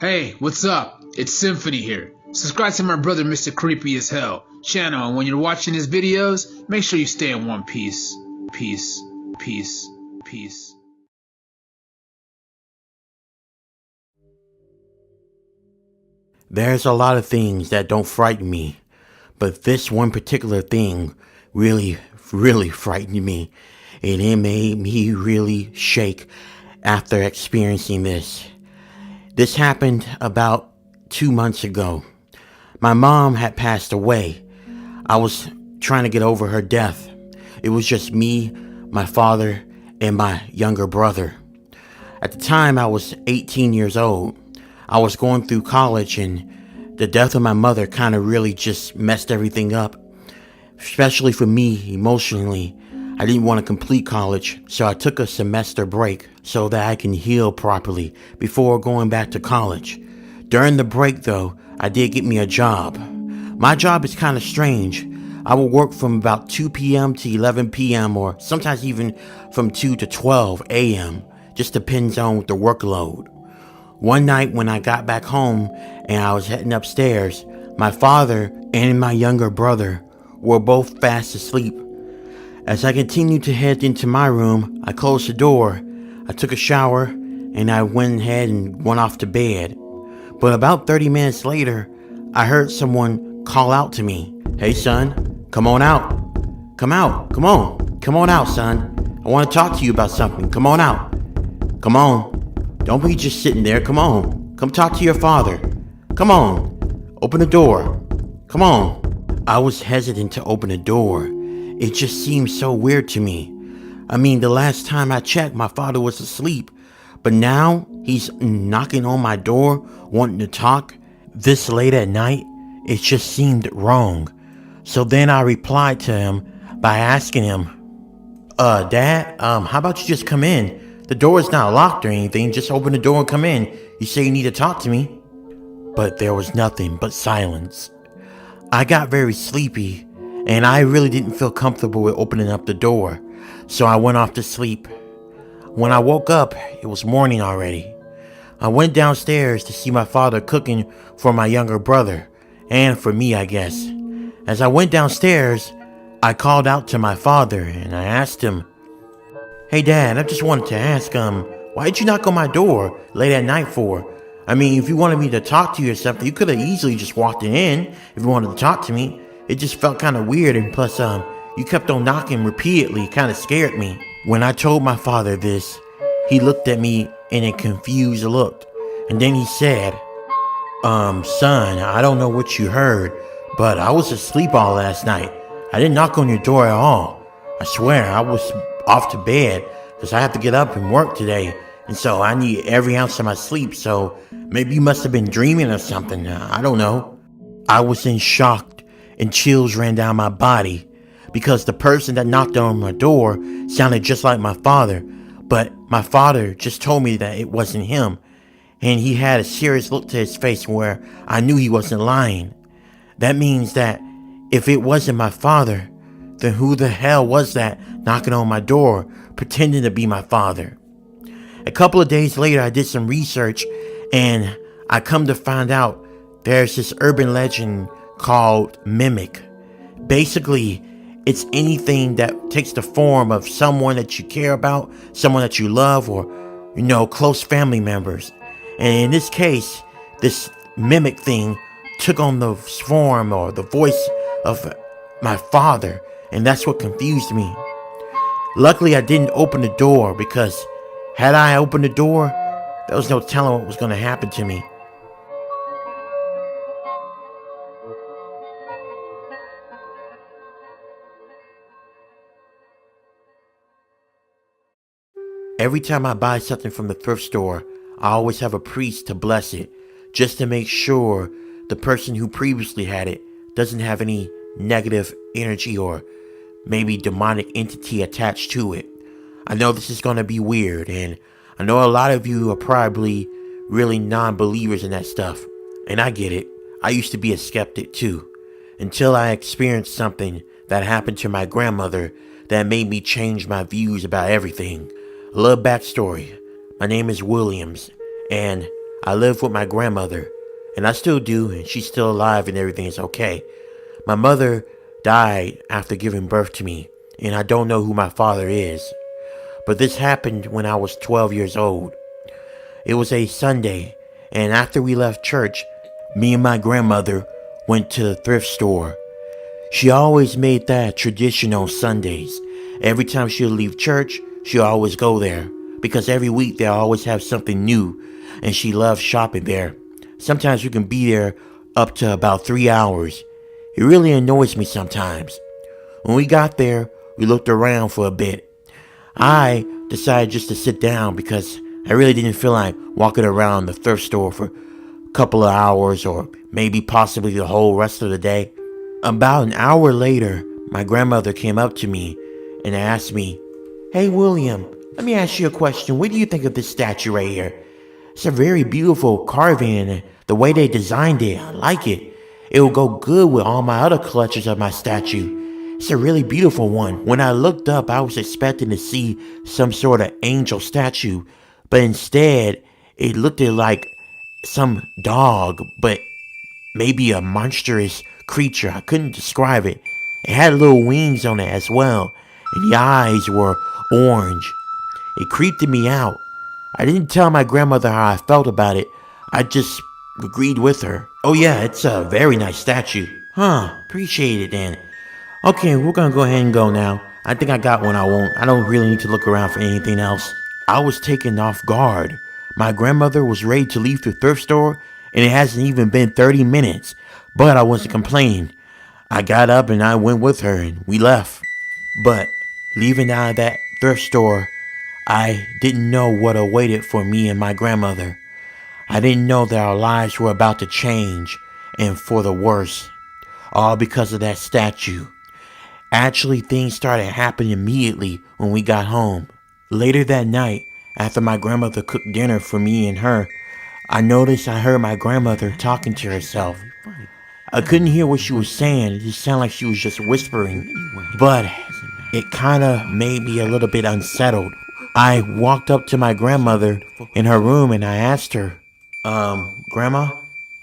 Hey, what's up? It's Symphony here. Subscribe to my brother Mr. Creepy as Hell channel, and when you're watching his videos, make sure you stay in one piece. Peace, peace, peace. There's a lot of things that don't frighten me, but this one particular thing really frightened me, and it made me really shake after experiencing this. This happened about 2 months ago. My mom had passed away. I was trying to get over her death. It was just me, my father, and my younger brother. At the time, I was 18 years old. I was going through college, and the death of my mother kind of really just messed everything up. Especially for me, emotionally. I didn't want to complete college, so I took a semester break so that I can heal properly before going back to college. During the break, though, I did get me a job. My job is kind of strange. I will work from about 2 p.m. to 11 p.m. or sometimes even from 2 to 12 a.m. Just depends on the workload. One night when I got back home and I was heading upstairs, my father and my younger brother were both fast asleep. As I continued to head into my room, I closed the door, I took a shower, and I went ahead and went off to bed. But about 30 minutes later, I heard someone call out to me, "Hey son, come on out. Come out, come on out son. I want to talk to you about something, come on out. Come on, don't be just sitting there, come on. Come talk to your father. Come on, open the door. Come on." I was hesitant to open the door. It just seemed so weird to me. I mean, the last time I checked, my father was asleep. But now, he's knocking on my door, wanting to talk. This late at night, it just seemed wrong. So then I replied to him by asking him, Dad, how about you just come in? The door is not locked or anything, just open the door and come in. You say you need to talk to me. But there was nothing but silence. I got very sleepy, and I really didn't feel comfortable with opening up the door, so I went off to sleep. When I woke up, it was morning already. I went downstairs to see my father cooking for my younger brother, and for me, I guess. As I went downstairs, I called out to my father, and I asked him, "Hey Dad, I just wanted to ask, why did you knock on my door late at night for? I mean, if you wanted me to talk to you or something, you could have easily just walked in if you wanted to talk to me. It just felt kind of weird, and plus, you kept on knocking repeatedly, kind of scared me." When I told my father this, he looked at me in a confused look, and then he said, "Son, I don't know what you heard, but I was asleep all last night. I didn't knock on your door at all. I swear, I was off to bed, because I have to get up and work today, and so I need every ounce of my sleep, so maybe you must have been dreaming or something, I don't know." I was in shock, and chills ran down my body, because the person that knocked on my door sounded just like my father, but my father just told me that it wasn't him, and he had a serious look to his face where I knew he wasn't lying. That means that if it wasn't my father, then who the hell was that knocking on my door, pretending to be my father? A couple of days later, I did some research, and I come to find out there's this urban legend called Mimic. Basically, it's anything that takes the form of someone that you care about, someone that you love, or, close family members. And in this case, this mimic thing took on the form or the voice of my father, and that's what confused me. Luckily, I didn't open the door, because had I opened the door, there was no telling what was going to happen to me. Every time I buy something from the thrift store, I always have a priest to bless it, just to make sure the person who previously had it doesn't have any negative energy or maybe demonic entity attached to it. I know this is going to be weird, and I know a lot of you are probably really non-believers in that stuff, and I get it. I used to be a skeptic too, until I experienced something that happened to my grandmother that made me change my views about everything. A little backstory. My name is Williams, and I lived with my grandmother, and I still do, and she's still alive and everything is okay. My mother died after giving birth to me, and I don't know who my father is. But this happened when I was 12 years old. It was a Sunday, and after we left church, me and my grandmother went to the thrift store. She always made that tradition on Sundays. Every time she'll leave church, she'll always go there, because every week they'll always have something new, and she loves shopping there. Sometimes we can be there up to about 3 hours. It really annoys me sometimes. When we got there, we looked around for a bit. I decided just to sit down because I really didn't feel like walking around the thrift store for a couple of hours or maybe possibly the whole rest of the day. About an hour later, my grandmother came up to me and asked me, "Hey William, let me ask you a question. What do you think of this statue right here? It's a very beautiful carving and the way they designed it, I like it. It will go good with all my other collections of my statue. It's a really beautiful one." When I looked up, I was expecting to see some sort of angel statue, but instead, it looked like some dog, but maybe a monstrous creature. I couldn't describe it. It had little wings on it as well, and the eyes were orange. It creeped me out. I didn't tell my grandmother how I felt about it. I just agreed with her. "Oh yeah, it's a very nice statue." "Huh, appreciate it then. Okay, we're gonna go ahead and go now. I think I got what I want. I don't really need to look around for anything else." I was taken off guard. My grandmother was ready to leave the thrift store, and it hasn't even been 30 minutes, but I wasn't complaining. I got up and I went with her and we left. But leaving out of that thrift store, I didn't know what awaited for me and my grandmother. I didn't know that our lives were about to change, and for the worse, all because of that statue. Actually, things started happening immediately when we got home. Later that night, after my grandmother cooked dinner for me and her, I noticed I heard my grandmother talking to herself. I couldn't hear what she was saying, it just sounded like she was just whispering, but it kinda made me a little bit unsettled. I walked up to my grandmother in her room and I asked her, "Grandma,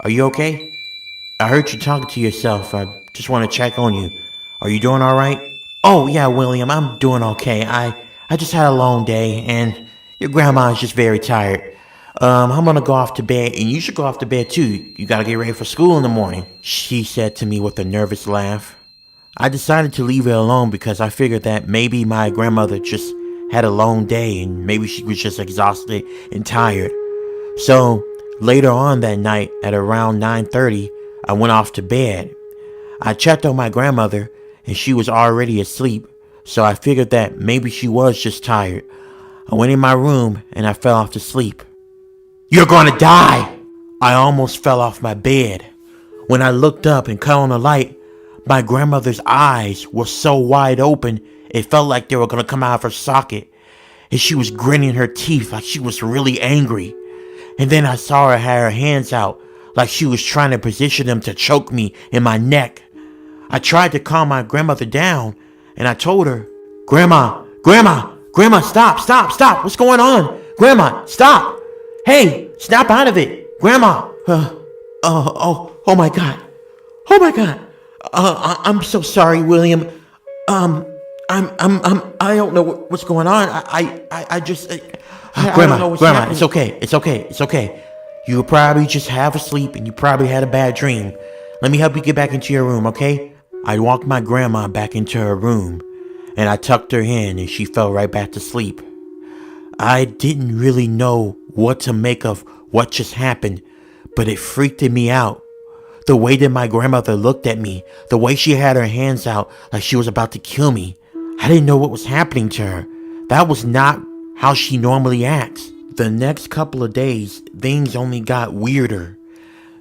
are you okay? I heard you talking to yourself. I just want to check on you. Are you doing all right?" "Oh, yeah, William, I'm doing okay. I just had a long day, and your grandma is just very tired. I'm gonna go off to bed, and you should go off to bed too. You gotta get ready for school in the morning," she said to me with a nervous laugh. I decided to leave it alone because I figured that maybe my grandmother just had a long day, and maybe she was just exhausted and tired. So, later on that night, at around 9:30, I went off to bed. I checked on my grandmother, and she was already asleep, so I figured that maybe she was just tired. I went in my room, and I fell off to sleep. "You're gonna die!" I almost fell off my bed. When I looked up and cut on the light, my grandmother's eyes were so wide open, it felt like they were gonna come out of her socket, and she was gritting her teeth like she was really angry. And then I saw her have her hands out, like she was trying to position them to choke me in my neck. I tried to calm my grandmother down, and I told her, Grandma, stop, what's going on? Grandma, stop! Hey, snap out of it, Grandma! Oh my God. I'm so sorry, William. I don't know what's going on. I just... Grandma, it's okay. You probably just half asleep and you probably had a bad dream. Let me help you get back into your room, okay? I walked my grandma back into her room and I tucked her in and she fell right back to sleep. I didn't really know what to make of what just happened, but it freaked me out. The way that my grandmother looked at me, the way she had her hands out like she was about to kill me. I didn't know what was happening to her. That was not how she normally acts. The next couple of days, things only got weirder.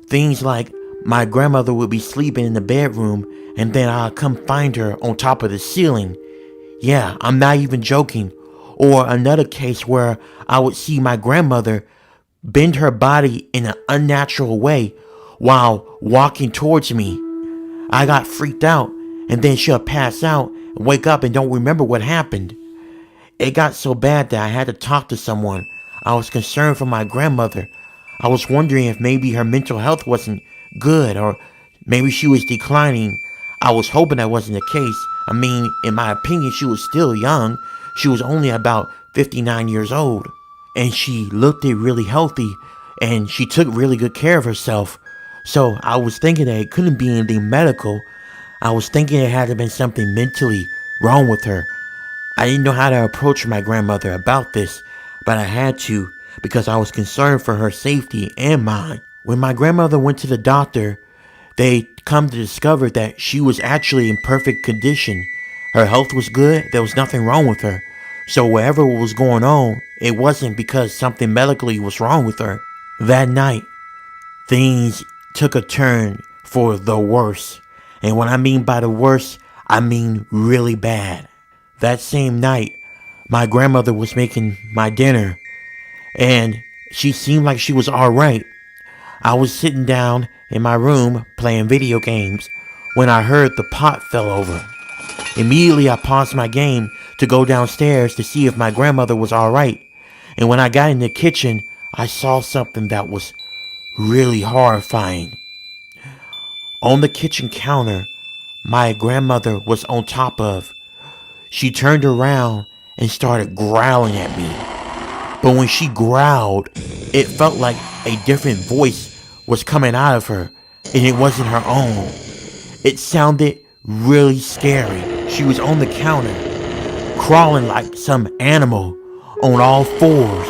Things like my grandmother would be sleeping in the bedroom and then I'd come find her on top of the ceiling. Yeah, I'm not even joking. Or another case where I would see my grandmother bend her body in an unnatural way while walking towards me. I got freaked out and then she'll pass out and wake up and don't remember what happened. It got so bad that I had to talk to someone. I was concerned for my grandmother. I was wondering if maybe her mental health wasn't good or maybe she was declining. I was hoping that wasn't the case. I mean, in my opinion, she was still young. She was only about 59 years old. And she looked really healthy and she took really good care of herself. So I was thinking that it couldn't be anything medical. I was thinking it had to have been something mentally wrong with her. I didn't know how to approach my grandmother about this, but I had to because I was concerned for her safety and mine. When my grandmother went to the doctor, they come to discover that she was actually in perfect condition. Her health was good, there was nothing wrong with her. So whatever was going on, it wasn't because something medically was wrong with her. That night, things took a turn for the worse. And when I mean by the worst, I mean really bad. That same night, my grandmother was making my dinner, and she seemed like she was alright. I was sitting down in my room playing video games when I heard the pot fell over. Immediately I paused my game to go downstairs to see if my grandmother was alright. And when I got in the kitchen, I saw something that was really horrifying. On the kitchen counter, my grandmother was on top of. She turned around and started growling at me. But when she growled, it felt like a different voice was coming out of her, and it wasn't her own. It sounded really scary. She was on the counter, crawling like some animal on all fours.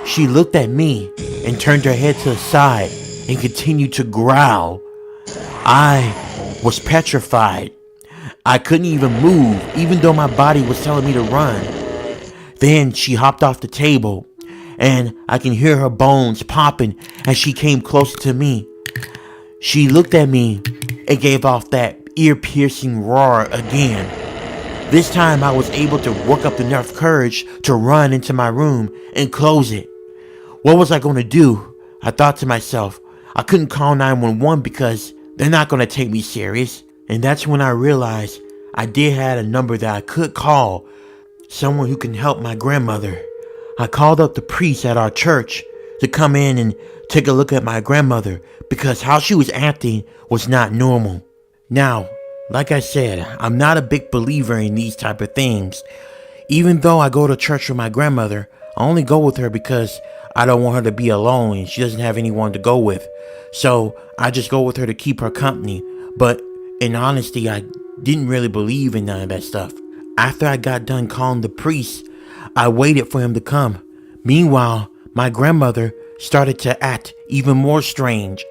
She looked at me and turned her head to the side and continued to growl. I was petrified. I couldn't even move, even though my body was telling me to run. Then she hopped off the table, and I can hear her bones popping as she came closer to me. She looked at me and gave off that ear-piercing roar again. This time I was able to work up enough courage to run into my room and close it. What was I going to do? I thought to myself. I couldn't call 911 because they're not going to take me serious. And that's when I realized I did have a number that I could call. Someone who can help my grandmother. I called up the priest at our church to come in and take a look at my grandmother because how she was acting was not normal. Now, like I said, I'm not a big believer in these type of things. Even though I go to church with my grandmother, I only go with her because I don't want her to be alone and she doesn't have anyone to go with. So I just go with her to keep her company. But in honesty, I didn't really believe in none of that stuff. After I got done calling the priest, I waited for him to come. Meanwhile, my grandmother started to act even more strange.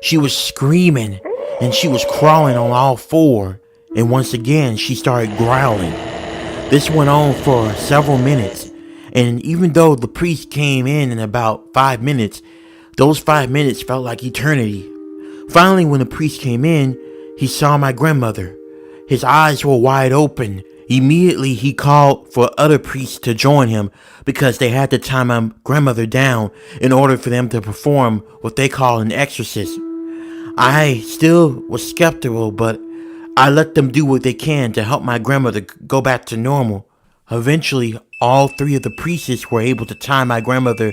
She was screaming and she was crawling on all four. And once again, she started growling. This went on for several minutes. And even though the priest came in about 5 minutes, those 5 minutes felt like eternity. Finally, when the priest came in, he saw my grandmother. His eyes were wide open. Immediately, he called for other priests to join him because they had to tie my grandmother down in order for them to perform what they call an exorcism. I still was skeptical, but I let them do what they can to help my grandmother go back to normal. Eventually, all three of the priests were able to tie my grandmother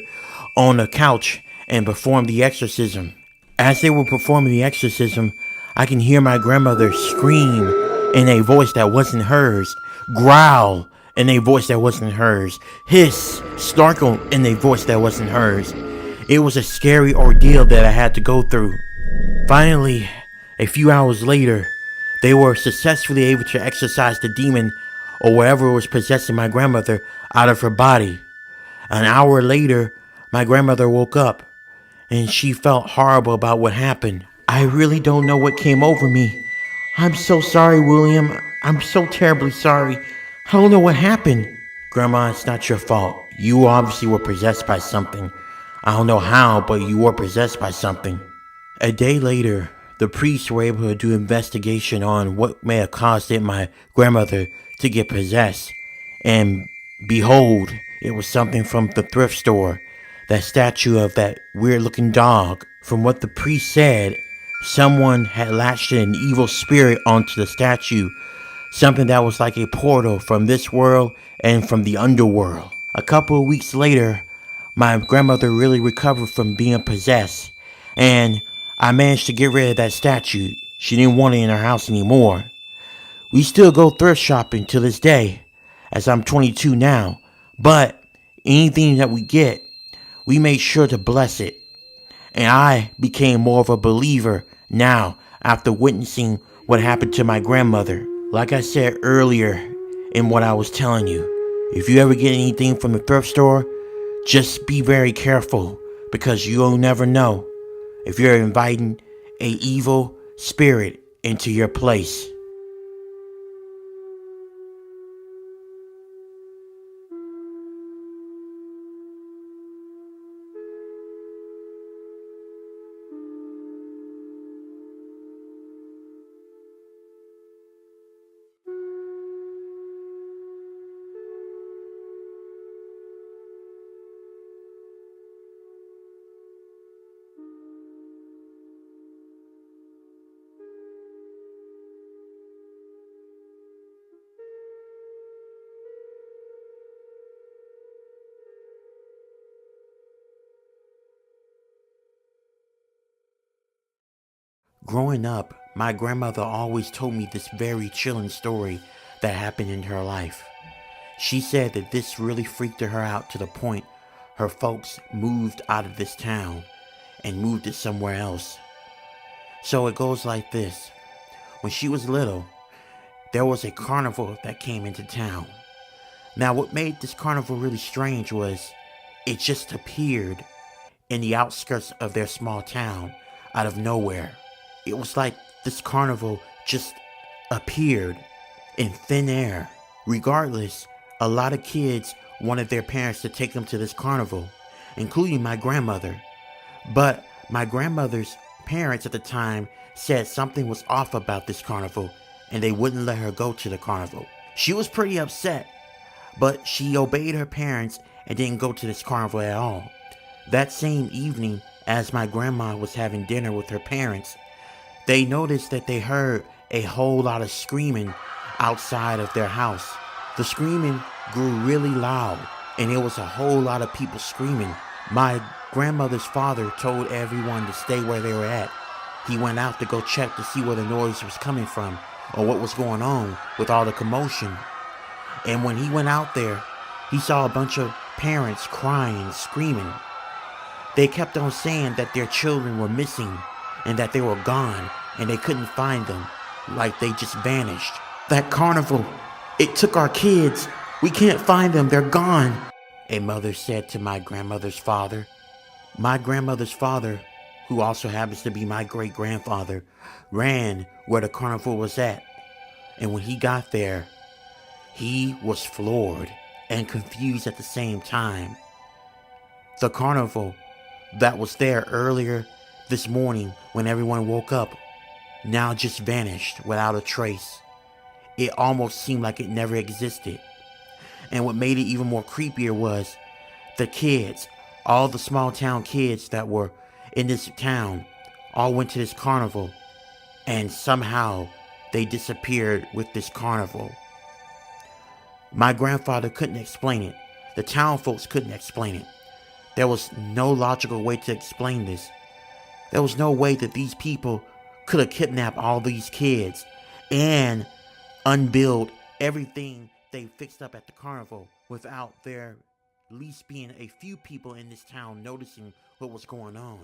on a couch and perform the exorcism. As they were performing the exorcism, I can hear my grandmother scream in a voice that wasn't hers, growl in a voice that wasn't hers, hiss, snarkle in a voice that wasn't hers. It was a scary ordeal that I had to go through. Finally, a few hours later, they were successfully able to exorcise the demon or whatever was possessing my grandmother out of her body. An hour later, my grandmother woke up and she felt horrible about what happened. I really don't know what came over me. I'm so sorry, William. I'm so terribly sorry. I don't know what happened. Grandma, it's not your fault. You obviously were possessed by something. I don't know how, but you were possessed by something. A day later, the priests were able to do investigation on what may have caused my grandmother to get possessed. And behold, it was something from the thrift store. That statue of that weird-looking dog. From what the priest said, someone had latched an evil spirit onto the statue. Something that was like a portal from this world and from the underworld. A couple of weeks later, my grandmother really recovered from being possessed, and I managed to get rid of that statue. She didn't want it in her house anymore. We still go thrift shopping to this day, as I'm 22 now, but anything that we get, we make sure to bless it. And I became more of a believer now after witnessing what happened to my grandmother. Like I said earlier in what I was telling you, if you ever get anything from the thrift store, just be very careful, because you'll never know if you're inviting a evil spirit into your place. Growing up, my grandmother always told me this very chilling story that happened in her life. She said that this really freaked her out to the point her folks moved out of this town and moved it somewhere else. So it goes like this. When she was little, there was a carnival that came into town. Now, what made this carnival really strange was it just appeared in the outskirts of their small town out of nowhere. It was like this carnival just appeared in thin air. Regardless, a lot of kids wanted their parents to take them to this carnival, including my grandmother. But my grandmother's parents at the time said something was off about this carnival and they wouldn't let her go to the carnival. She was pretty upset, but she obeyed her parents and didn't go to this carnival at all. That same evening, as my grandma was having dinner with her parents, they noticed that they heard a whole lot of screaming outside of their house. The screaming grew really loud, and it was a whole lot of people screaming. My grandmother's father told everyone to stay where they were at. He went out to go check to see where the noise was coming from or what was going on with all the commotion. And when he went out there, he saw a bunch of parents crying and screaming. They kept on saying that their children were missing and that they were gone and they couldn't find them, like they just vanished. That carnival, it took our kids. We can't find them, they're gone, a mother said to my grandmother's father. My grandmother's father, who also happens to be my great-grandfather, ran where the carnival was at. And when he got there, he was floored and confused at the same time. The carnival that was there earlier this morning when everyone woke up now just vanished without a trace. It almost seemed like it never existed. And what made it even more creepier was the kids, all the small town kids that were in this town, all went to this carnival, and somehow they disappeared with this carnival. My grandfather couldn't explain it. The town folks couldn't explain it. There was no logical way to explain this. There was no way that these people could have kidnapped all these kids and unbuild everything they fixed up at the carnival without there at least being a few people in this town noticing what was going on.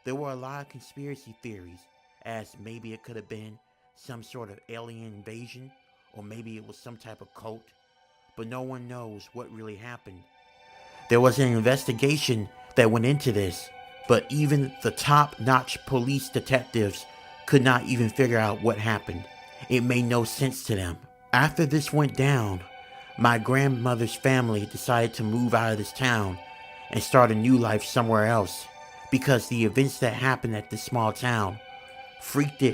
There were a lot of conspiracy theories, as maybe it could have been some sort of alien invasion, or maybe it was some type of cult, but no one knows what really happened. There was an investigation that went into this, but even the top-notch police detectives could not even figure out what happened. It made no sense to them. After this went down, my grandmother's family decided to move out of this town and start a new life somewhere else, because the events that happened at this small town freaked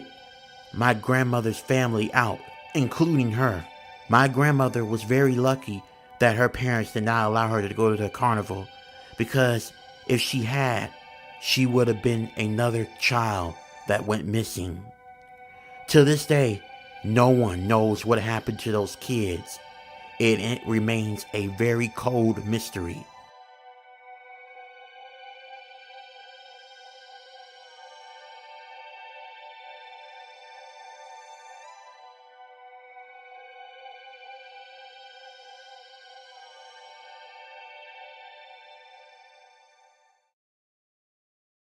my grandmother's family out, including her. My grandmother was very lucky that her parents did not allow her to go to the carnival, because if she had, she would have been another child that went missing. To this day, no one knows what happened to those kids. It remains a very cold mystery.